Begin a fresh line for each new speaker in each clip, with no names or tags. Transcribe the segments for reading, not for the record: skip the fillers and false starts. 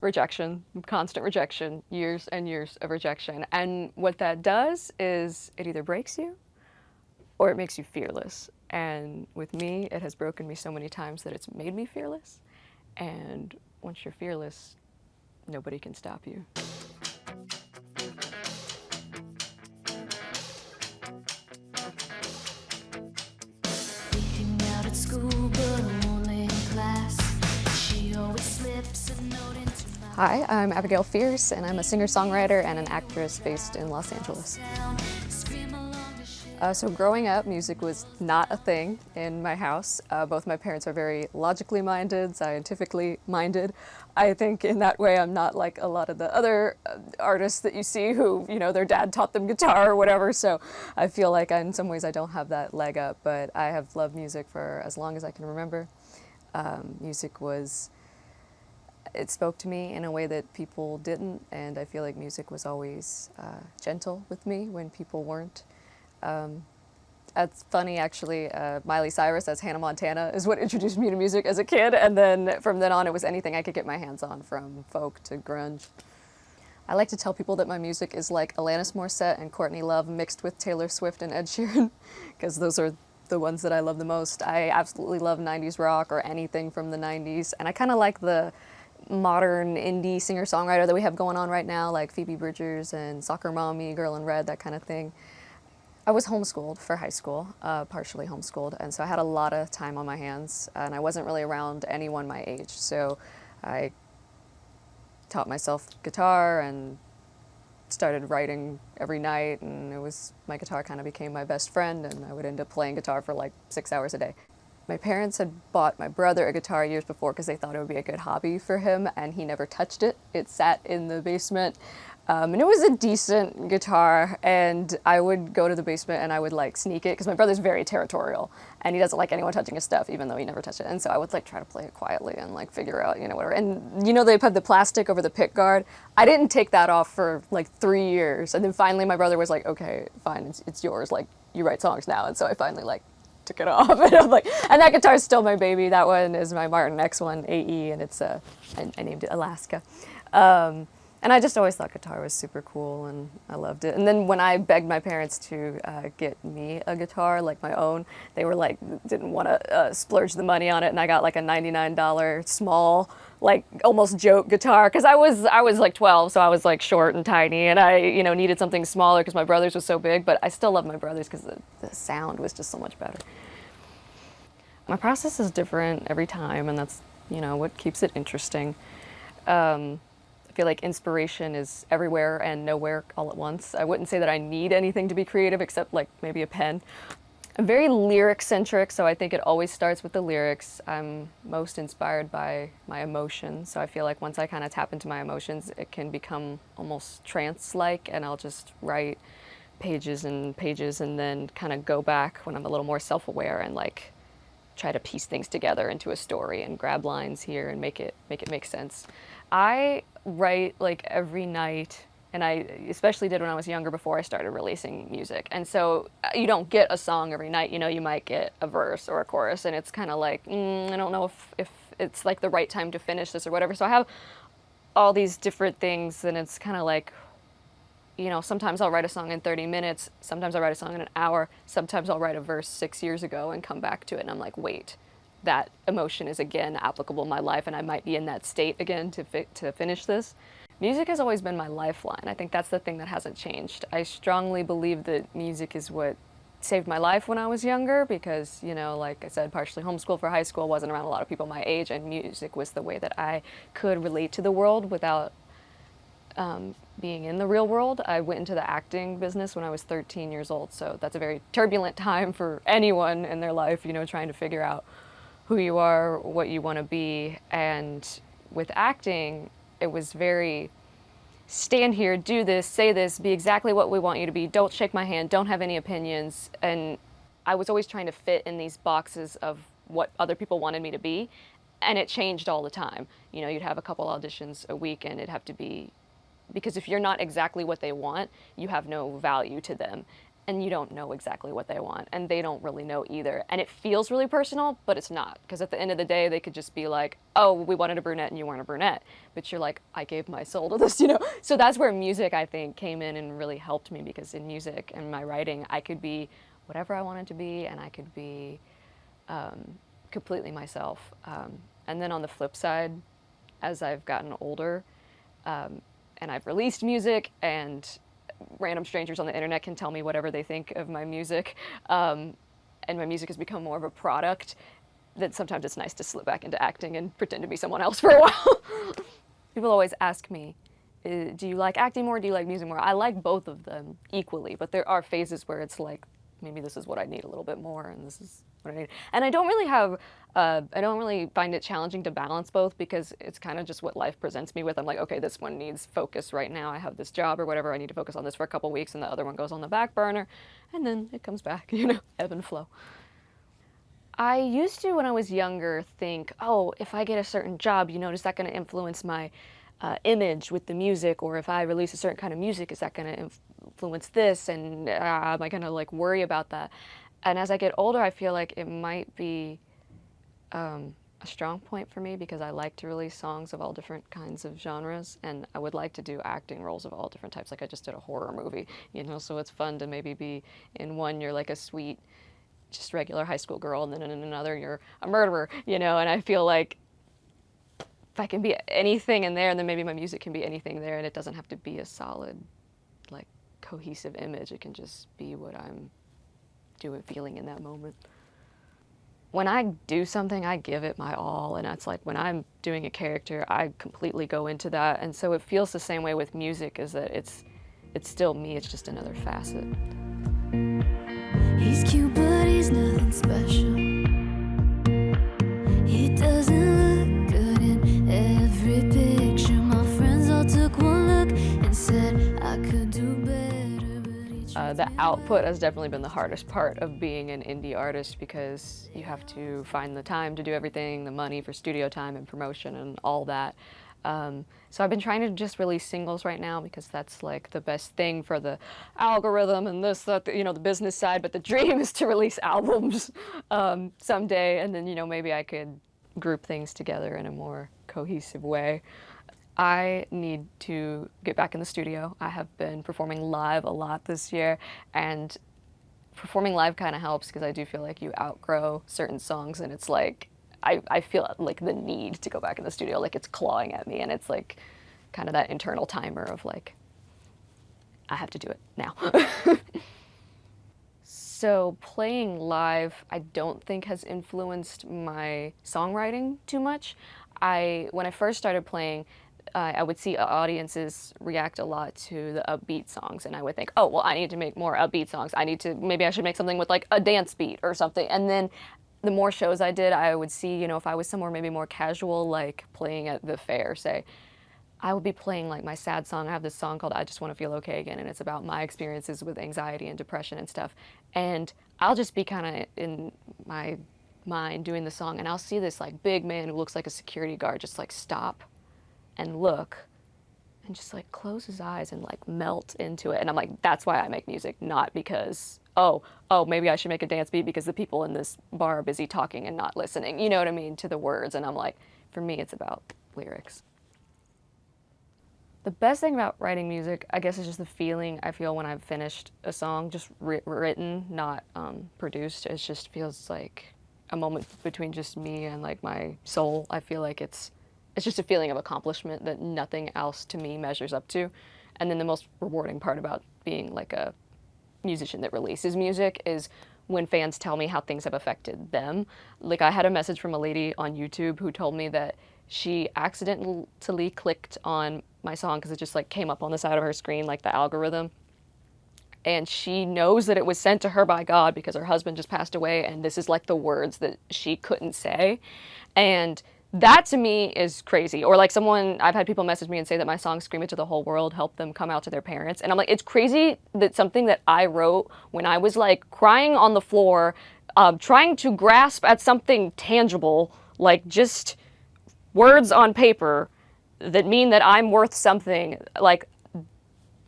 Rejection, constant rejection, years and years of rejection. And what that does is it either breaks you or it makes you fearless. And with me, it has broken me so many times that it's made me fearless. And once you're fearless, nobody can stop you. Hi, I'm Abigail Fierce, and I'm a singer-songwriter and an actress based in Los Angeles. So growing up, music was not a thing in my house. Both my parents are very logically minded, scientifically minded. I think in that way I'm not like a lot of the other artists that you see who, their dad taught them guitar or whatever, so I feel like in some ways I don't have that leg up, but I have loved music for as long as I can remember. It spoke to me in a way that people didn't, and I feel like music was always gentle with me when people weren't. That's funny, actually. Miley Cyrus as Hannah Montana is what introduced me to music as a kid, and then from then on it was anything I could get my hands on, from folk to grunge. I like to tell people that my music is like Alanis Morissette and Courtney Love mixed with Taylor Swift and Ed Sheeran, because those are the ones that I love the most. I absolutely love 90s rock or anything from the 90s, and I kind of like the modern indie singer-songwriter that we have going on right now, like Phoebe and Soccer Mommy, Girl in Red, that kind of thing. I was homeschooled for high school, partially homeschooled, and so I had a lot of time on my hands, and I wasn't really around anyone my age, so I taught myself guitar and started writing every night, and my guitar kind of became my best friend, and I would end up playing guitar for like 6 hours a day. My parents had bought my brother a guitar years before because they thought it would be a good hobby for him, and he never touched it. It sat in the basement. And it was a decent guitar, and I would go to the basement and I would like sneak it, because my brother's very territorial and he doesn't like anyone touching his stuff, even though he never touched it. And so I would like try to play it quietly and like figure out, whatever. And they put the plastic over the pick guard. I didn't take that off for like 3 years. And then finally my brother was like, okay, fine, it's yours. Like, you write songs now. And so I finally like took it off. And I'm like, and that guitar is still my baby. That one is my Martin X1 AE, and it's I named it Alaska. And I just always thought guitar was super cool, and I loved it. And then when I begged my parents to get me a guitar, like my own, they were like, didn't want to splurge the money on it, and I got like a $99 small, like almost joke guitar, because I was like 12, so I was like short and tiny, and I needed something smaller because my brother's was so big. But I still love my brother's because the sound was just so much better. My process is different every time, and that's what keeps it interesting. I feel like inspiration is everywhere and nowhere all at once. I wouldn't say that I need anything to be creative except like maybe a pen. I'm very lyric-centric, so I think it always starts with the lyrics. I'm most inspired by my emotions, so I feel like once I kind of tap into my emotions, it can become almost trance-like, and I'll just write pages and pages and then kind of go back when I'm a little more self-aware and like try to piece things together into a story and grab lines here and make it make sense. I write like every night, and I especially did when I was younger before I started releasing music. And so you don't get a song every night, you might get a verse or a chorus, and it's kind of like, I don't know if it's like the right time to finish this or whatever. So I have all these different things, and it's kind of like, sometimes I'll write a song in 30 minutes, sometimes I'll write a song in an hour, sometimes I'll write a verse 6 years ago and come back to it, and I'm like, wait, that emotion is again applicable in my life, and I might be in that state again to finish this. Music has always been my lifeline. I think that's the thing that hasn't changed. I strongly believe that music is what saved my life when I was younger, because, like I said, partially homeschooled for high school, wasn't around a lot of people my age, and music was the way that I could relate to the world without being in the real world. I went into the acting business when I was 13 years old, so that's a very turbulent time for anyone in their life, trying to figure out who you are, what you want to be. And with acting, it was very stand here, do this, say this, be exactly what we want you to be, don't shake my hand, don't have any opinions. And I was always trying to fit in these boxes of what other people wanted me to be, and it changed all the time. You'd have a couple auditions a week, and it'd have to be, because if you're not exactly what they want, you have no value to them. and you don't know exactly what they want, and they don't really know either. And it feels really personal, but it's not, because at the end of the day, they could just be like, oh, we wanted a brunette and you weren't a brunette. But you're like, I gave my soul to this, you know? So that's where music, I think, came in and really helped me, because in music and my writing, I could be whatever I wanted to be, and I could be completely myself. And then on the flip side, as I've gotten older, and I've released music, and random strangers on the internet can tell me whatever they think of my music, and my music has become more of a product, then sometimes it's nice to slip back into acting and pretend to be someone else for a while. People always ask me, do you like acting more, do you like music more? I like both of them equally, but there are phases where it's like, maybe this is what I need a little bit more, and this is what I need. And I don't really find it challenging to balance both, because it's kind of just what life presents me with. I'm like, okay, this one needs focus right now. I have this job or whatever. I need to focus on this for a couple weeks, and the other one goes on the back burner, and then it comes back, you know, ebb and flow. I used to, when I was younger, think, oh, if I get a certain job, you know, is that going to influence my image with the music? Or if I release a certain kind of music, is that going to influence this? And am I going to like worry about that? And as I get older, I feel like it might be a strong point for me, because I like to release songs of all different kinds of genres, and I would like to do acting roles of all different types. Like I just did a horror movie, you know, so it's fun to maybe be in one, you're like a sweet, just regular high school girl, and then in another, you're a murderer, you know, and I feel like if I can be anything in there, and then maybe my music can be anything there, and it doesn't have to be a solid, like, cohesive image. It can just be what I'm feeling in that moment. When I do something, I give it my all, and it's like when I'm doing a character, I completely go into that, and so it feels the same way with music, is that it's still me, it's just another facet.
He's cute, but he's nothing special. He doesn't look good in every picture. My friends all took one look and said I could do better.
The output has definitely been the hardest part of being an indie artist, because you have to find the time to do everything, the money for studio time and promotion and all that. So I've been trying to just release singles right now, because that's like the best thing for the algorithm and this, that, you know, the business side. But the dream is to release albums someday, and then, you know, maybe I could group things together in a more cohesive way. I need to get back in the studio. I have been performing live a lot this year, and performing live kind of helps, because I do feel like you outgrow certain songs, and it's like, I feel like the need to go back in the studio, like it's clawing at me, and it's like kind of that internal timer of like, I have to do it now. So playing live, I don't think has influenced my songwriting too much. When I first started playing, I would see audiences react a lot to the upbeat songs, and I would think, oh, well, I need to make more upbeat songs. Maybe I should make something with like a dance beat or something. And then the more shows I did, I would see, you know, if I was somewhere maybe more casual, like playing at the fair, say, I would be playing like my sad song. I have this song called I Just Want to Feel Okay Again, and it's about my experiences with anxiety and depression and stuff. And I'll just be kind of in my mind doing the song, and I'll see this like big man who looks like a security guard just like stop and look and just like close his eyes and like melt into it. And I'm like, that's why I make music, not because, oh, maybe I should make a dance beat because the people in this bar are busy talking and not listening, you know what I mean, to the words. And I'm like, for me, it's about lyrics. The best thing about writing music, I guess, is just the feeling I feel when I've finished a song, just written, not produced. It just feels like a moment between just me and like my soul. I feel like it's just a feeling of accomplishment that nothing else to me measures up to. And then the most rewarding part about being like a musician that releases music is when fans tell me how things have affected them. Like I had a message from a lady on YouTube who told me that she accidentally clicked on my song because it just like came up on the side of her screen, like the algorithm. And she knows that it was sent to her by God because her husband just passed away, and this is like the words that she couldn't say. And that to me is crazy. Or like I've had people message me and say that my song Scream It to the Whole World helped them come out to their parents. And I'm like, it's crazy that something that I wrote when I was like crying on the floor, trying to grasp at something tangible, like just words on paper that mean that I'm worth something, like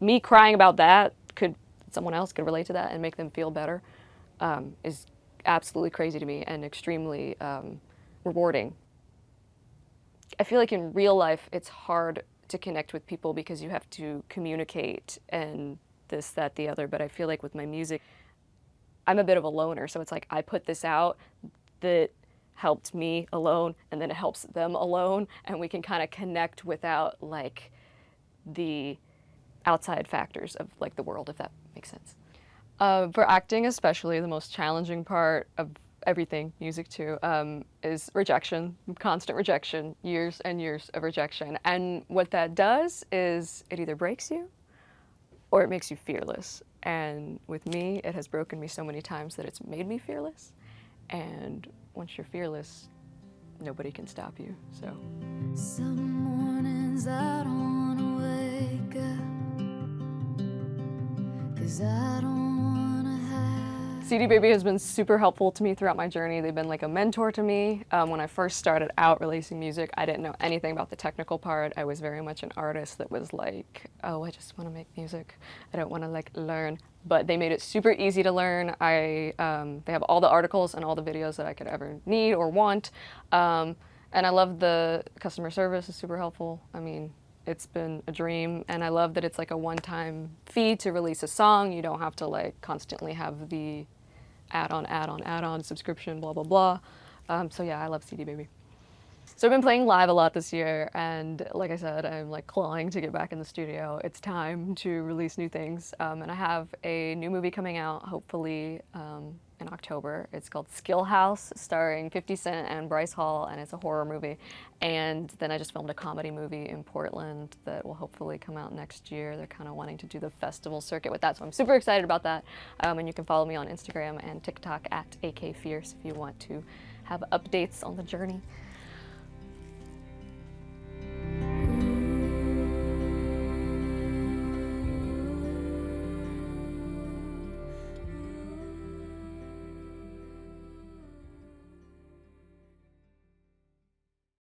me crying about that could someone else could relate to that and make them feel better is absolutely crazy to me and extremely rewarding. I feel like in real life it's hard to connect with people because you have to communicate and this, that, the other, but I feel like with my music, I'm a bit of a loner, so it's like I put this out that helped me alone, and then it helps them alone, and we can kind of connect without like the outside factors of like the world, if that makes sense. For acting especially, the most challenging part of everything, music too, is rejection, constant rejection, years and years of rejection. And what that does is it either breaks you or it makes you fearless. And with me, it has broken me so many times that it's made me fearless. And once you're fearless, nobody can stop you, so.
Some mornings I don't wanna wake up, 'cause I don't wanna have.
CD Baby has been super helpful to me throughout my journey. They've been like a mentor to me. When I first started out releasing music, I didn't know anything about the technical part. I was very much an artist that was like, oh, I just want to make music. I don't want to like learn. But they made it super easy to learn. They have all the articles and all the videos that I could ever need or want. And I love the customer service is super helpful. I mean, it's been a dream, and I love that it's like a one-time fee to release a song. You don't have to like constantly have the add-on subscription, blah, blah, blah. So yeah, I love CD Baby. So I've been playing live a lot this year, and like I said, I'm like clawing to get back in the studio. It's time to release new things, and I have a new movie coming out, hopefully in October. It's called SkillHouse, starring 50 Cent and Bryce Hall, and it's a horror movie. And then I just filmed a comedy movie in Portland that will hopefully come out next year. They're kind of wanting to do the festival circuit with that, so I'm super excited about that. And you can follow me on Instagram and TikTok at AK Fierce if you want to have updates on the journey.